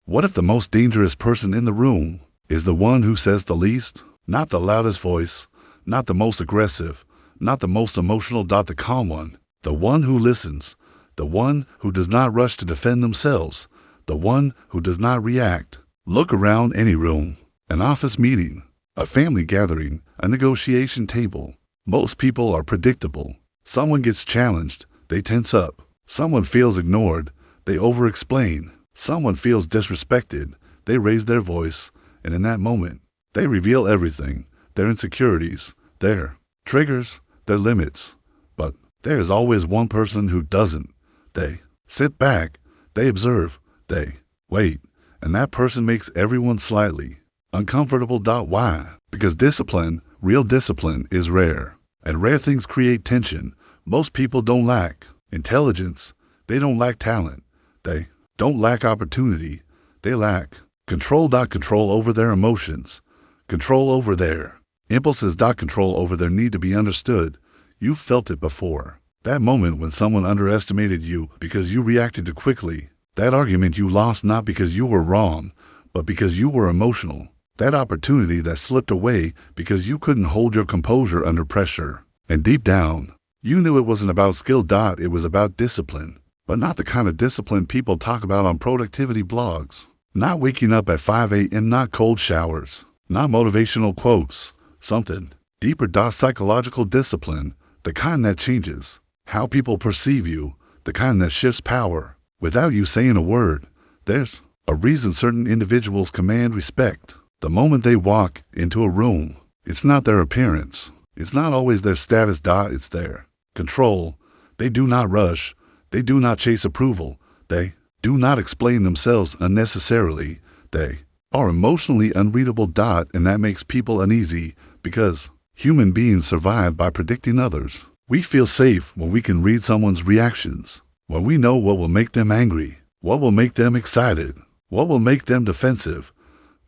What if the most dangerous person in the room is the one who says the least? Not the loudest voice, not the most aggressive, not the most emotional, the calm one. The one who listens, the one who does not rush to defend themselves, the one who does not react. Look around any room, an office meeting, a family gathering, a negotiation table. Most people are predictable. Someone gets challenged, they tense up. Someone feels ignored, they over-explain. Someone feels disrespected, they raise their voice, and in that moment, they reveal everything, their insecurities, their triggers, their limits. But there is always one person who doesn't. They sit back, they observe, they wait, and that person makes everyone slightly uncomfortable. Why? Because discipline, real discipline, is rare, and rare things create tension. Most people don't lack intelligence, they don't lack talent, they don't lack opportunity, they lack control. Control over their emotions, control over their impulses. Control over their need to be understood. You've felt it before. That moment when someone underestimated you because you reacted too quickly. That argument you lost not because you were wrong, but because you were emotional. That opportunity that slipped away because you couldn't hold your composure under pressure. And deep down, you knew it wasn't about skill. It was about discipline. But not the kind of discipline people talk about on productivity blogs. Not waking up at 5 a.m., not cold showers, not motivational quotes. Something deeper. Psychological discipline, the kind that changes how people perceive you, the kind that shifts power without you saying a word. There's a reason certain individuals command respect the moment they walk into a room. It's not their appearance. It's not always their status. It's their control. They do not rush. They do not chase approval. They do not explain themselves unnecessarily. They are emotionally unreadable. And that makes people uneasy because human beings survive by predicting others. We feel safe when we can read someone's reactions, when we know what will make them angry, what will make them excited, what will make them defensive.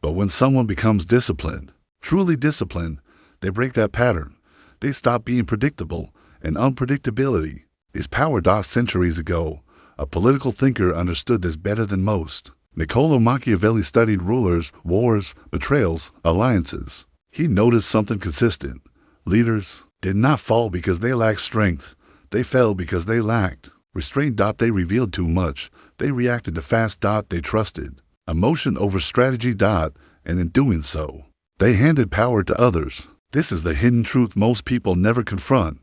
But when someone becomes disciplined, truly disciplined, they break that pattern. They stop being predictable, and unpredictability is power. Centuries ago, a political thinker understood this better than most. Niccolò Machiavelli studied rulers, wars, betrayals, alliances. He noticed something consistent. Leaders did not fall because they lacked strength. They fell because they lacked restraint. They revealed too much. They reacted too fast. They trusted emotion over strategy. And in doing so, they handed power to others. This is the hidden truth most people never confront.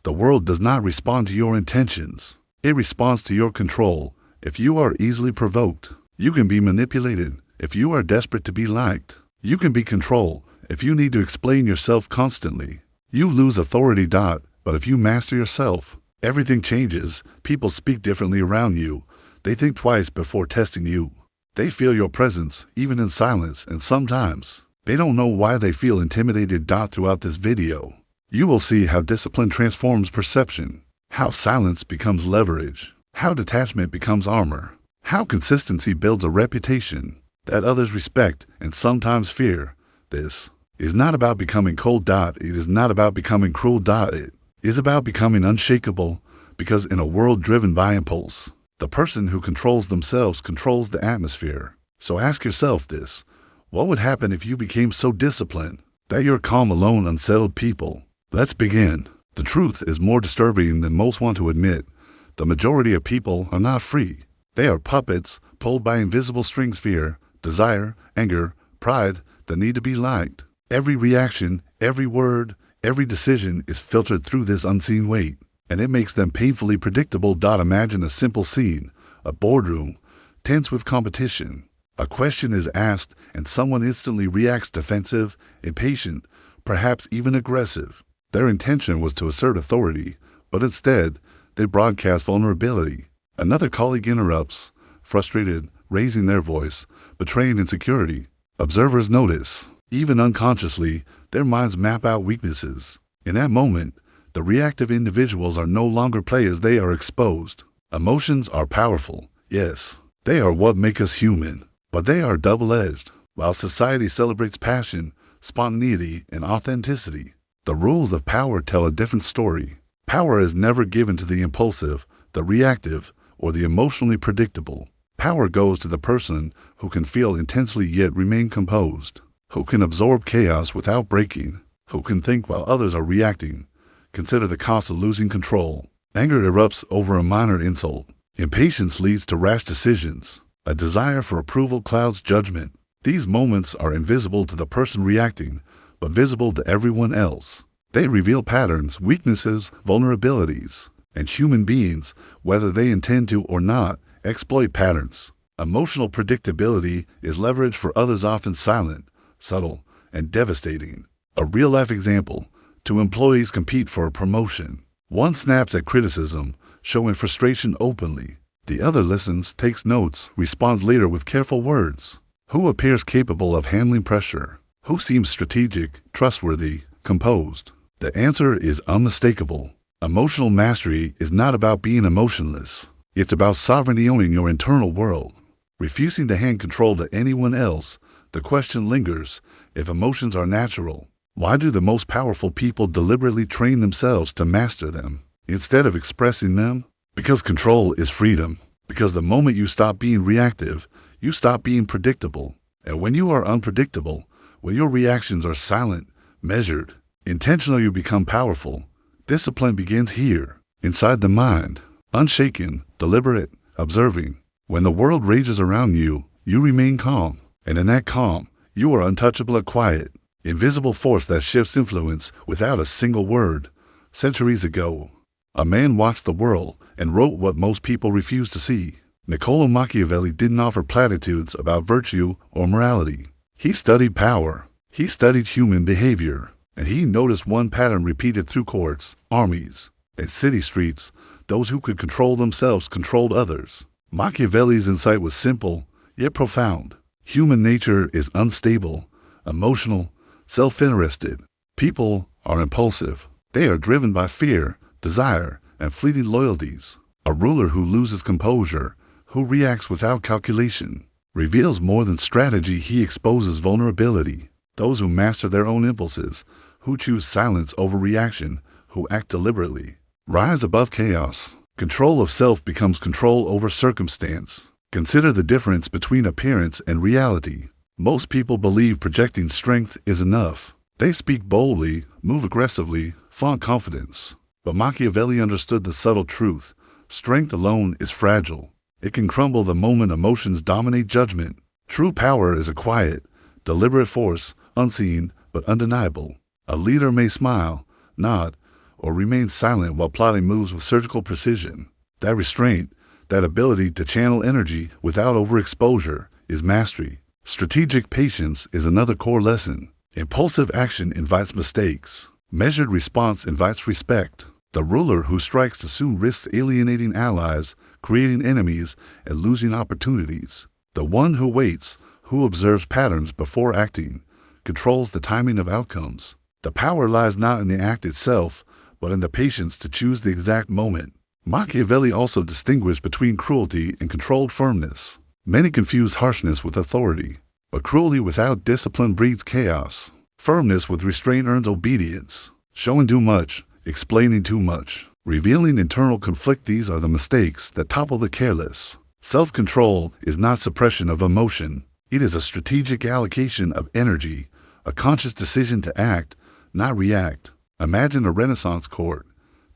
The world does not respond to your intentions. It responds to your control. If you are easily provoked, you can be manipulated. If you are desperate to be liked, you can be controlled. If you need to explain yourself constantly, you lose authority. But if you master yourself, everything changes. People speak differently around you. They think twice before testing you. They feel your presence, even in silence, and sometimes they don't know why they feel intimidated. Throughout this video, you will see how discipline transforms perception, how silence becomes leverage, how detachment becomes armor, how consistency builds a reputation that others respect and sometimes fear. This is not about becoming cold. It is not about becoming cruel. It is about becoming unshakable, because in a world driven by impulse, the person who controls themselves controls the atmosphere. So ask yourself this: what would happen if you became so disciplined that you're calm, alone, unsettled people? Let's begin. The truth is more disturbing than most want to admit. The majority of people are not free. They are puppets pulled by invisible strings: fear, desire, anger, pride, the need to be liked. Every reaction, every word, every decision is filtered through this unseen weight, and it makes them painfully predictable. Imagine a simple scene, a boardroom, tense with competition. A question is asked, and someone instantly reacts: defensive, impatient, perhaps even aggressive. Their intention was to assert authority, but instead, they broadcast vulnerability. Another colleague interrupts, frustrated, raising their voice, betraying insecurity. Observers notice. Even unconsciously, their minds map out weaknesses. In that moment, the reactive individuals are no longer players, they are exposed. Emotions are powerful, yes. They are what make us human, but they are double-edged. While society celebrates passion, spontaneity, and authenticity, the rules of power tell a different story. Power is never given to the impulsive, the reactive, or the emotionally predictable. Power goes to the person who can feel intensely yet remain composed, who can absorb chaos without breaking, who can think while others are reacting. Consider the cost of losing control. Anger erupts over a minor insult. Impatience leads to rash decisions. A desire for approval clouds judgment. These moments are invisible to the person reacting, but visible to everyone else. They reveal patterns, weaknesses, vulnerabilities, and human beings, whether they intend to or not, exploit patterns. Emotional predictability is leverage for others, often silent, subtle, and devastating. A real-life example: two employees compete for a promotion. One snaps at criticism, showing frustration openly. The other listens, takes notes, responds later with careful words. Who appears capable of handling pressure? Who seems strategic, trustworthy, composed? The answer is unmistakable. Emotional mastery is not about being emotionless. It's about sovereignly owning your internal world. Refusing to hand control to anyone else, the question lingers: if emotions are natural, why do the most powerful people deliberately train themselves to master them instead of expressing them? Because control is freedom. Because the moment you stop being reactive, you stop being predictable. And when you are unpredictable, when your reactions are silent, measured, intentional, you become powerful. Discipline begins here, inside the mind, unshaken, deliberate, observing. When the world rages around you, you remain calm. And in that calm, you are untouchable, a quiet, invisible force that shifts influence without a single word. Centuries ago, a man watched the world and wrote what most people refuse to see. Niccolò Machiavelli didn't offer platitudes about virtue or morality. He studied power. He studied human behavior. And he noticed one pattern repeated through courts, armies, and city streets. Those who could control themselves controlled others. Machiavelli's insight was simple, yet profound. Human nature is unstable, emotional, self-interested. People are impulsive. They are driven by fear, desire, and fleeting loyalties. A ruler who loses composure, who reacts without calculation, reveals more than strategy. He exposes vulnerability. Those who master their own impulses, who choose silence over reaction, who act deliberately, rise above chaos. Control of self becomes control over circumstance. Consider the difference between appearance and reality. Most people believe projecting strength is enough. They speak boldly, move aggressively, flaunt confidence. But Machiavelli understood the subtle truth. Strength alone is fragile. It can crumble the moment emotions dominate judgment. True power is a quiet, deliberate force, unseen but undeniable. A leader may smile, nod, or remain silent while plotting moves with surgical precision. That restraint, that ability to channel energy without overexposure, is mastery. Strategic patience is another core lesson. Impulsive action invites mistakes. Measured response invites respect. The ruler who strikes too soon risks alienating allies, creating enemies, and losing opportunities. The one who waits, who observes patterns before acting, controls the timing of outcomes. The power lies not in the act itself, but in the patience to choose the exact moment. Machiavelli also distinguished between cruelty and controlled firmness. Many confuse harshness with authority, but cruelty without discipline breeds chaos. Firmness with restraint earns obedience. Showing too much, explaining too much, revealing internal conflict. These are the mistakes that topple the careless. Self-control is not suppression of emotion. It is a strategic allocation of energy, a conscious decision to act, not react. Imagine a Renaissance court,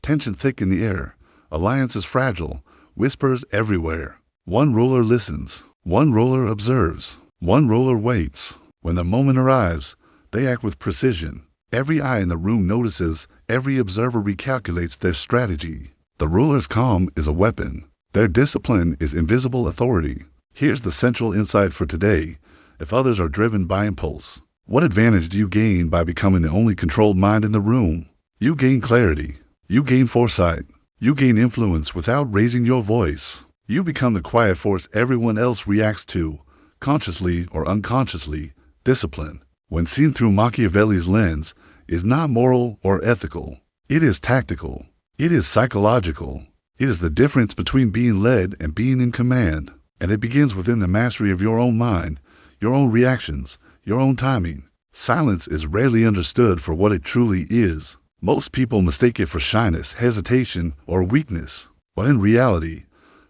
tension thick in the air, alliances fragile, whispers everywhere. One ruler listens, one ruler observes, one ruler waits. When the moment arrives, they act with precision. Every eye in the room notices, every observer recalculates their strategy. The ruler's calm is a weapon. Their discipline is invisible authority. Here's the central insight for today. If others are driven by impulse, what advantage do you gain by becoming the only controlled mind in the room? You gain clarity. You gain foresight. You gain influence without raising your voice. You become the quiet force everyone else reacts to, consciously or unconsciously. Discipline, when seen through Machiavelli's lens, is not moral or ethical. It is tactical. It is psychological. It is the difference between being led and being in command. And it begins within the mastery of your own mind, your own reactions, your own timing. Silence is rarely understood for what it truly is. Most people mistake it for shyness, hesitation, or weakness. But in reality,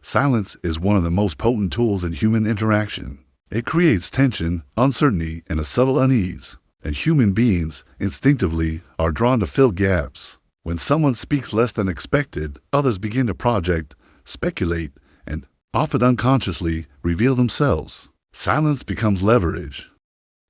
Silence is one of the most potent tools in human interaction. It creates tension, uncertainty, and a subtle unease, and human beings, instinctively, are drawn to fill gaps. When someone speaks less than expected, others begin to project, speculate, and, often unconsciously, reveal themselves. Silence becomes leverage.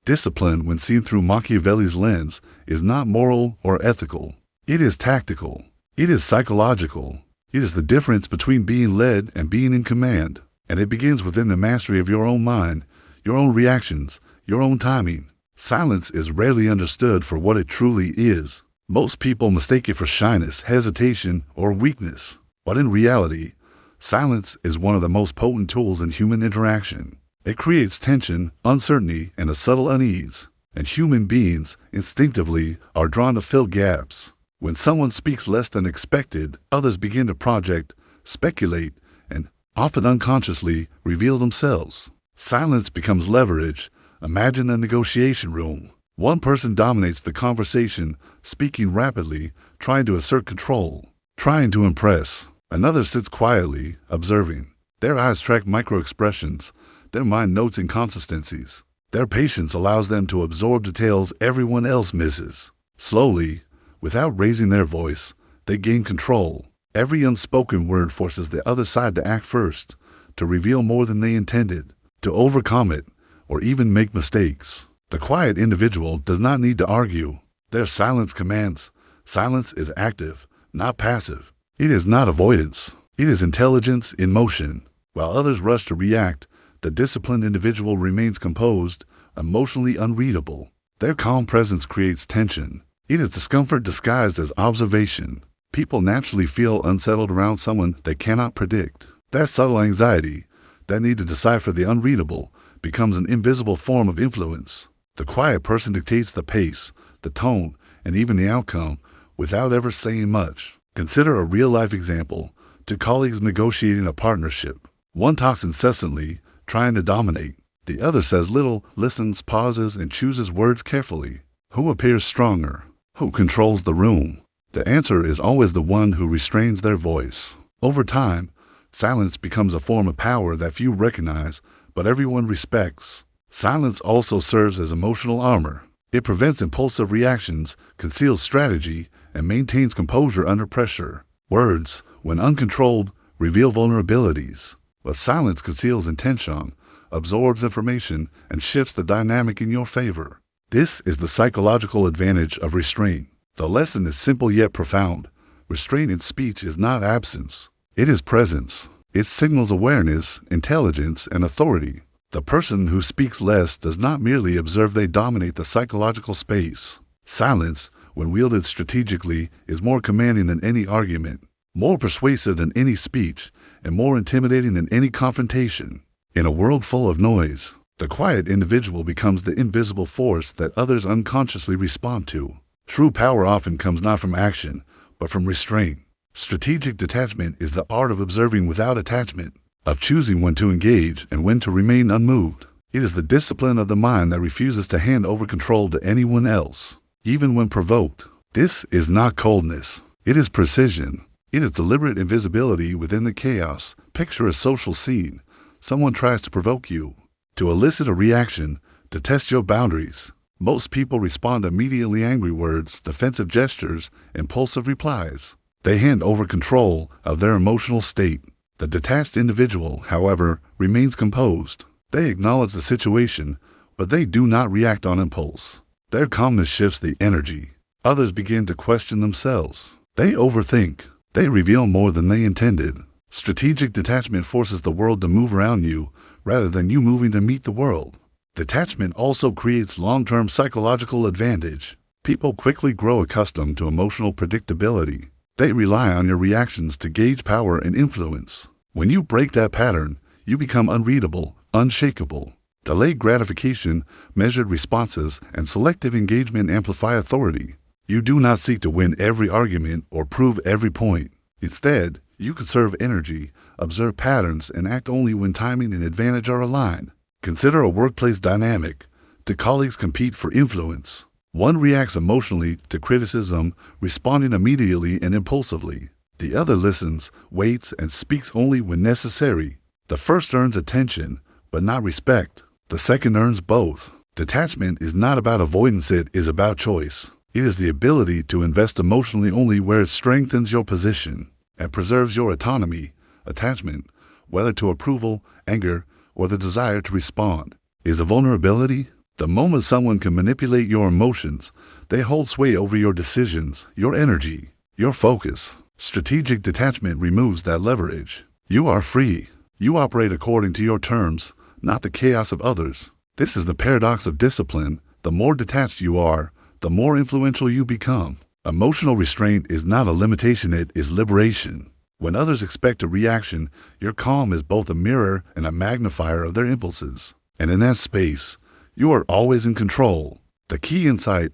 Discipline, when seen through Machiavelli's lens, is not moral or ethical. It is tactical. It is psychological. It is the difference between being led and being in command, and it begins within the mastery of your own mind, your own reactions, your own timing. Silence is rarely understood for what it truly is. Most people mistake it for shyness, hesitation, or weakness, but in reality, silence is one of the most potent tools in human interaction. It creates tension, uncertainty, and a subtle unease, and human beings, instinctively, are drawn to fill gaps. When someone speaks less than expected, others begin to project, speculate, and, often unconsciously, reveal themselves. Silence becomes leverage. Imagine a negotiation room. One person dominates the conversation, speaking rapidly, trying to assert control, trying to impress. Another sits quietly, observing. Their eyes track micro-expressions. Their mind notes inconsistencies. Their patience allows them to absorb details everyone else misses. Slowly, without raising their voice, they gain control. Every unspoken word forces the other side to act first, to reveal more than they intended, to overcome it, or even make mistakes. The quiet individual does not need to argue. Their silence commands. Silence is active, not passive. It is not avoidance. It is intelligence in motion. While others rush to react, the disciplined individual remains composed, emotionally unreadable. Their calm presence creates tension. It is discomfort disguised as observation. People naturally feel unsettled around someone they cannot predict. That subtle anxiety, that need to decipher the unreadable, becomes an invisible form of influence. The quiet person dictates the pace, the tone, and even the outcome, without ever saying much. Consider a real-life example. Two colleagues negotiating a partnership. One talks incessantly, trying to dominate. The other says little, listens, pauses, and chooses words carefully. Who appears stronger? Who controls the room? The answer is always the one who restrains their voice. Over time, silence becomes a form of power that few recognize, but everyone respects. Silence also serves as emotional armor. It prevents impulsive reactions, conceals strategy, and maintains composure under pressure. Words, when uncontrolled, reveal vulnerabilities, but silence conceals intention, absorbs information, and shifts the dynamic in your favor. This is the psychological advantage of restraint. The lesson is simple yet profound. Restraint in speech is not absence. It is presence. It signals awareness, intelligence, and authority. The person who speaks less does not merely observe, they dominate the psychological space. Silence, when wielded strategically, is more commanding than any argument, more persuasive than any speech, and more intimidating than any confrontation. In a world full of noise, the quiet individual becomes the invisible force that others unconsciously respond to. True power often comes not from action, but from restraint. Strategic detachment is the art of observing without attachment, of choosing when to engage and when to remain unmoved. It is the discipline of the mind that refuses to hand over control to anyone else, even when provoked. This is not coldness. It is precision. It is deliberate invisibility within the chaos. Picture a social scene. Someone tries to provoke you, to elicit a reaction, to test your boundaries. Most people respond immediately: angry words, defensive gestures, impulsive replies. They hand over control of their emotional state. The detached individual, however, remains composed. They acknowledge the situation, but they do not react on impulse. Their calmness shifts the energy. Others begin to question themselves. They overthink. They reveal more than they intended. Strategic detachment forces the world to move around you, rather than you moving to meet the world. Detachment also creates long-term psychological advantage. People quickly grow accustomed to emotional predictability. They rely on your reactions to gauge power and influence. When you break that pattern, you become unreadable, unshakable. Delayed gratification, measured responses, and selective engagement amplify authority. You do not seek to win every argument or prove every point. Instead, you conserve energy, observe patterns, and act only when timing and advantage are aligned. Consider a workplace dynamic. Two colleagues compete for influence. One reacts emotionally to criticism, responding immediately and impulsively. The other listens, waits, and speaks only when necessary. The first earns attention, but not respect. The second earns both. Detachment is not about avoidance, it is about choice. It is the ability to invest emotionally only where it strengthens your position and preserves your autonomy. Attachment, whether to approval, anger, or the desire to respond, is a vulnerability. The moment someone can manipulate your emotions, they hold sway over your decisions, your energy, your focus. Strategic detachment removes that leverage. You are free. You operate according to your terms, not the chaos of others. This is the paradox of discipline. The more detached you are, the more influential you become. Emotional restraint is not a limitation, it is liberation. When others expect a reaction, your calm is both a mirror and a magnifier of their impulses. And in that space, you are always in control. The key insight: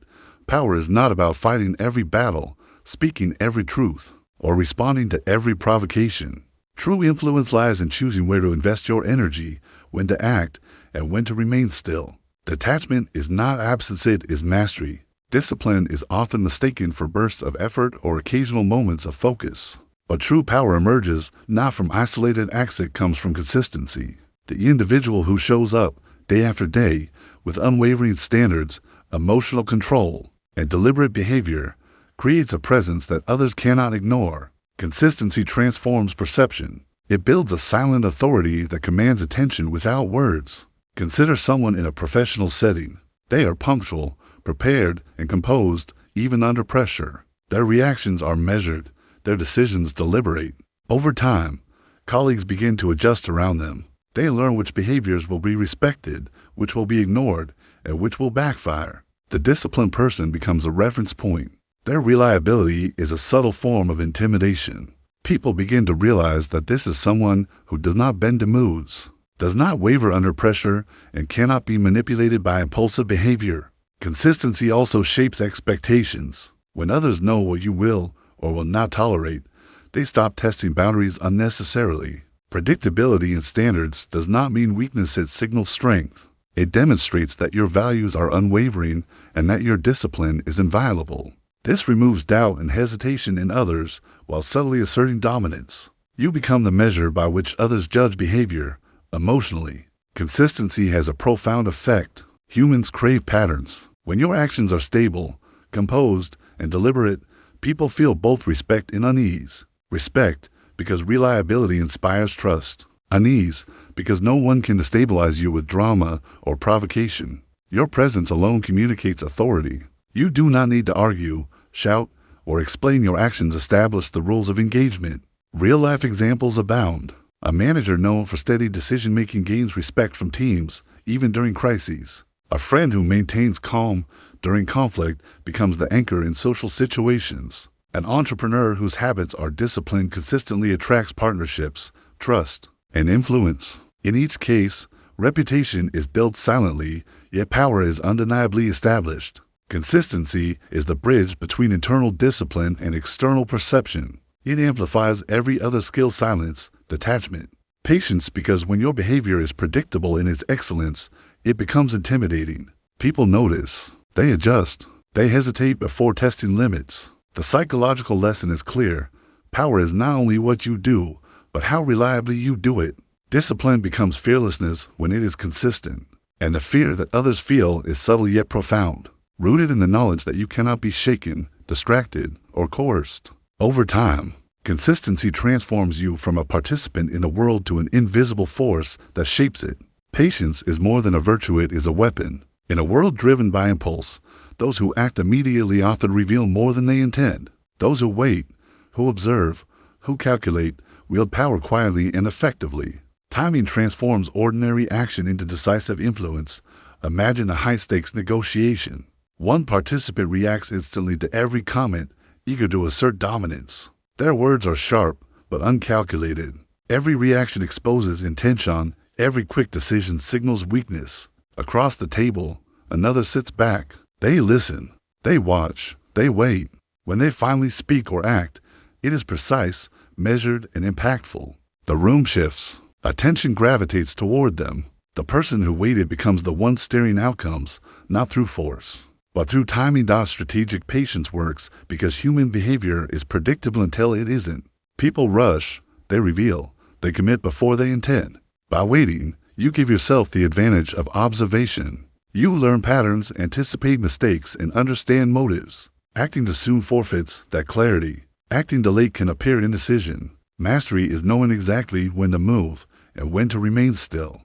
power is not about fighting every battle, speaking every truth, or responding to every provocation. True influence lies in choosing where to invest your energy, when to act, and when to remain still. Detachment is not absence, it is mastery. Discipline is often mistaken for bursts of effort or occasional moments of focus. But true power emerges not from isolated acts, it comes from consistency. The individual who shows up day after day with unwavering standards, emotional control, and deliberate behavior creates a presence that others cannot ignore. Consistency transforms perception. It builds a silent authority that commands attention without words. Consider someone in a professional setting. They are punctual, prepared, and composed, even under pressure. Their reactions are measured, their decisions deliberate. Over time, colleagues begin to adjust around them. They learn which behaviors will be respected, which will be ignored, and which will backfire. The disciplined person becomes a reference point. Their reliability is a subtle form of intimidation. People begin to realize that this is someone who does not bend to moods, does not waver under pressure, and cannot be manipulated by impulsive behavior. Consistency also shapes expectations. When others know what you will or will not tolerate, they stop testing boundaries unnecessarily. Predictability in standards does not mean weakness, it signals strength. It demonstrates that your values are unwavering and that your discipline is inviolable. This removes doubt and hesitation in others while subtly asserting dominance. You become the measure by which others judge behavior. Emotionally, consistency has a profound effect. Humans crave patterns. When your actions are stable, composed, and deliberate, people feel both respect and unease. Respect, because reliability inspires trust. Unease, because no one can destabilize you with drama or provocation. Your presence alone communicates authority. You do not need to argue, shout, or explain your actions. Establish the rules of engagement. Real-life examples abound. A manager known for steady decision-making gains respect from teams, even during crises. A friend who maintains calm during conflict becomes the anchor in social situations. An entrepreneur whose habits are disciplined consistently attracts partnerships, trust, and influence. In each case, reputation is built silently, yet power is undeniably established. Consistency is the bridge between internal discipline and external perception. It amplifies every other skill. Silence, detachment. Patience, because when your behavior is predictable in its excellence, it becomes intimidating. People notice. They adjust. They hesitate before testing limits. The psychological lesson is clear. Power is not only what you do, but how reliably you do it. Discipline becomes fearlessness when it is consistent, and the fear that others feel is subtle yet profound, rooted in the knowledge that you cannot be shaken, distracted, or coerced. Over time, consistency transforms you from a participant in the world to an invisible force that shapes it. Patience is more than a virtue, it is a weapon. In a world driven by impulse, those who act immediately often reveal more than they intend. Those who wait, who observe, who calculate, wield power quietly and effectively. Timing transforms ordinary action into decisive influence. Imagine a high-stakes negotiation. One participant reacts instantly to every comment, eager to assert dominance. Their words are sharp, but uncalculated. Every reaction exposes intention. Every quick decision signals weakness. Across the table, another sits back. They listen. They watch. They wait. When they finally speak or act, it is precise, measured, and impactful. The room shifts. Attention gravitates toward them. The person who waited becomes the one steering outcomes, not through force, but through timing. Strategic patience works because human behavior is predictable until it isn't. People rush, they reveal, they commit before they intend. By waiting, you give yourself the advantage of observation. You learn patterns, anticipate mistakes, and understand motives. Acting too soon forfeits that clarity. Acting too late can appear indecision. Mastery is knowing exactly when to move and when to remain still.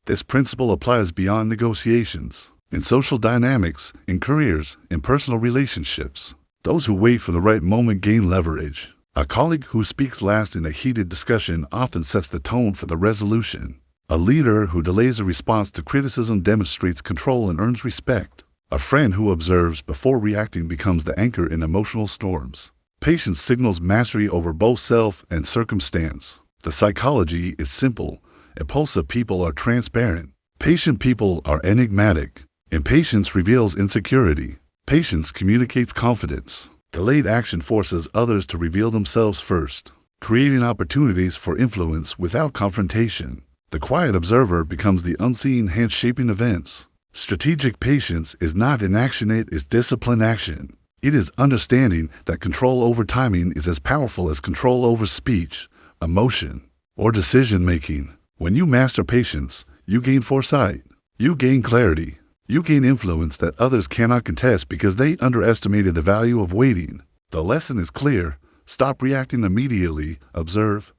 This principle applies beyond negotiations, in social dynamics, in careers, in personal relationships. Those who wait for the right moment gain leverage. A colleague who speaks last in a heated discussion often sets the tone for the resolution. A leader who delays a response to criticism demonstrates control and earns respect. A friend who observes before reacting becomes the anchor in emotional storms. Patience signals mastery over both self and circumstance. The psychology is simple. Impulsive people are transparent. Patient people are enigmatic. Impatience reveals insecurity. Patience communicates confidence. Delayed action forces others to reveal themselves first, creating opportunities for influence without confrontation. The quiet observer becomes the unseen hand shaping events. Strategic patience is not inaction, it is disciplined action. It is understanding that control over timing is as powerful as control over speech, emotion, or decision-making. When you master patience, you gain foresight. You gain clarity. You gain influence that others cannot contest because they underestimated the value of waiting. The lesson is clear. Stop reacting immediately. Observe.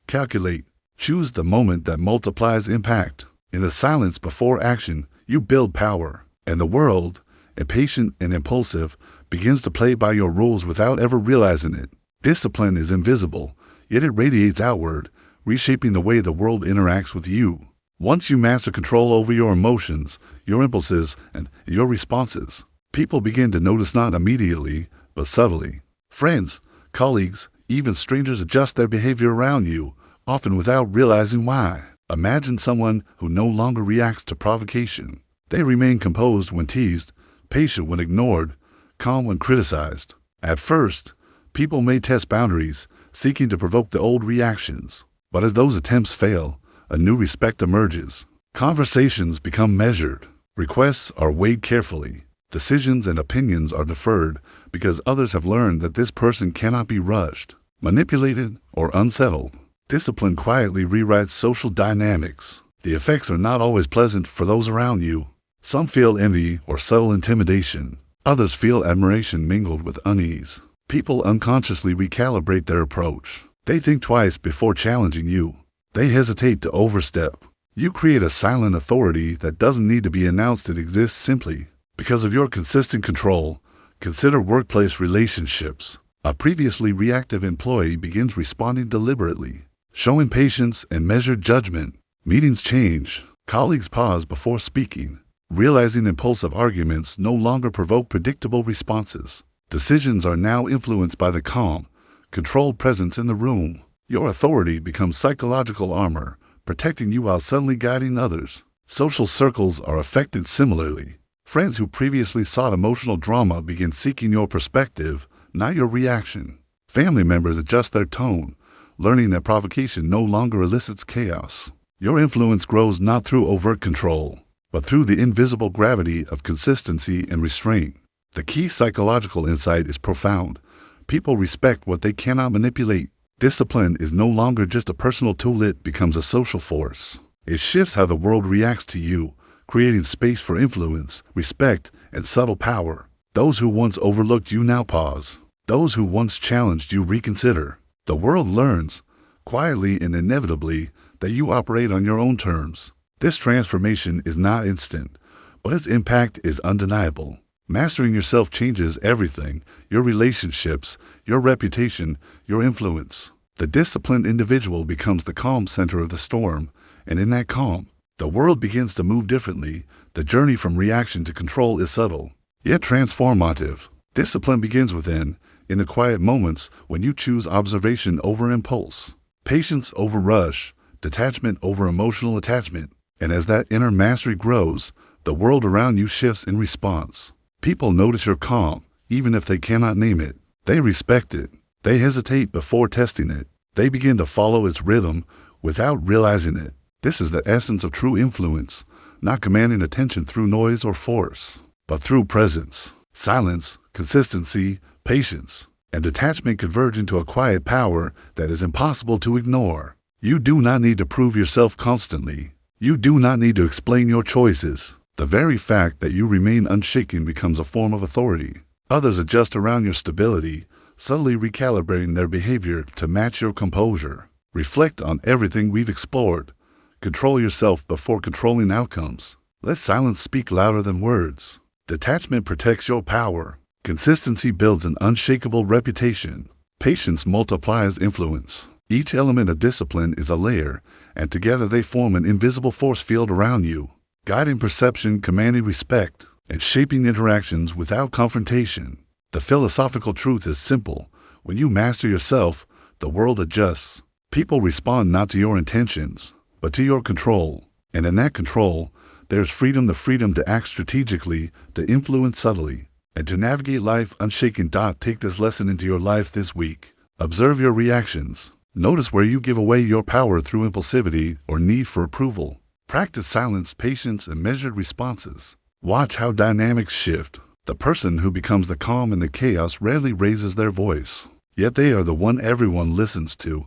Calculate. Choose the moment that multiplies impact. In the silence before action, you build power. And the world, impatient and impulsive, begins to play by your rules without ever realizing it. Discipline is invisible, yet it radiates outward, reshaping the way the world interacts with you. Once you master control over your emotions, your impulses, and your responses, people begin to notice not immediately, but subtly. Friends, colleagues, even strangers adjust their behavior around you, often without realizing why. Imagine someone who no longer reacts to provocation. They remain composed when teased, patient when ignored, calm when criticized. At first, people may test boundaries, seeking to provoke the old reactions. But as those attempts fail, a new respect emerges. Conversations become measured. Requests are weighed carefully. Decisions and opinions are deferred because others have learned that this person cannot be rushed, manipulated, or unsettled. Discipline quietly rewrites social dynamics. The effects are not always pleasant for those around you. Some feel envy or subtle intimidation. Others feel admiration mingled with unease. People unconsciously recalibrate their approach. They think twice before challenging you. They hesitate to overstep. You create a silent authority that doesn't need to be announced. It exists simply because of your consistent control. Consider workplace relationships. A previously reactive employee begins responding deliberately, showing patience and measured judgment. Meetings change. Colleagues pause before speaking, realizing impulsive arguments no longer provoke predictable responses. Decisions are now influenced by the calm, controlled presence in the room. Your authority becomes psychological armor, protecting you while subtly guiding others. Social circles are affected similarly. Friends who previously sought emotional drama begin seeking your perspective, not your reaction. Family members adjust their tone, learning that provocation no longer elicits chaos. Your influence grows not through overt control, but through the invisible gravity of consistency and restraint. The key psychological insight is profound. People respect what they cannot manipulate. Discipline is no longer just a personal tool, it becomes a social force. It shifts how the world reacts to you, creating space for influence, respect, and subtle power. Those who once overlooked you now pause. Those who once challenged you reconsider. The world learns, quietly and inevitably, that you operate on your own terms. This transformation is not instant, but its impact is undeniable. Mastering yourself changes everything: your relationships, your reputation, your influence. The disciplined individual becomes the calm center of the storm, and in that calm, the world begins to move differently. The journey from reaction to control is subtle, yet transformative. Discipline begins within, in the quiet moments when you choose observation over impulse, patience over rush, detachment over emotional attachment. And as that inner mastery grows, the world around you shifts in response. People notice your calm, even if they cannot name it. They respect it. They hesitate before testing it. They begin to follow its rhythm without realizing it. This is the essence of true influence, not commanding attention through noise or force, but through presence, silence, consistency, patience. and detachment converge into a quiet power that is impossible to ignore. You do not need to prove yourself constantly. You do not need to explain your choices. The very fact that you remain unshaken becomes a form of authority. Others adjust around your stability, subtly recalibrating their behavior to match your composure. Reflect on everything we've explored. Control yourself before controlling outcomes. Let silence speak louder than words. Detachment protects your power. Consistency builds an unshakable reputation. Patience multiplies influence. Each element of discipline is a layer, and together they form an invisible force field around you, guiding perception, commanding respect, and shaping interactions without confrontation. The philosophical truth is simple. When you master yourself, the world adjusts. People respond not to your intentions, but to your control. And in that control, there's freedom, the freedom to act strategically, to influence subtly, and to navigate life unshaken. Take this lesson into your life this week. Observe your reactions. Notice where you give away your power through impulsivity or need for approval. Practice silence, patience, and measured responses. Watch how dynamics shift. The person who becomes the calm in the chaos rarely raises their voice, yet they are the one everyone listens to.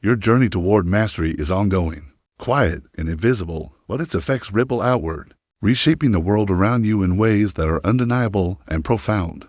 Your journey toward mastery is ongoing, quiet and invisible, but its effects ripple outward, reshaping the world around you in ways that are undeniable and profound.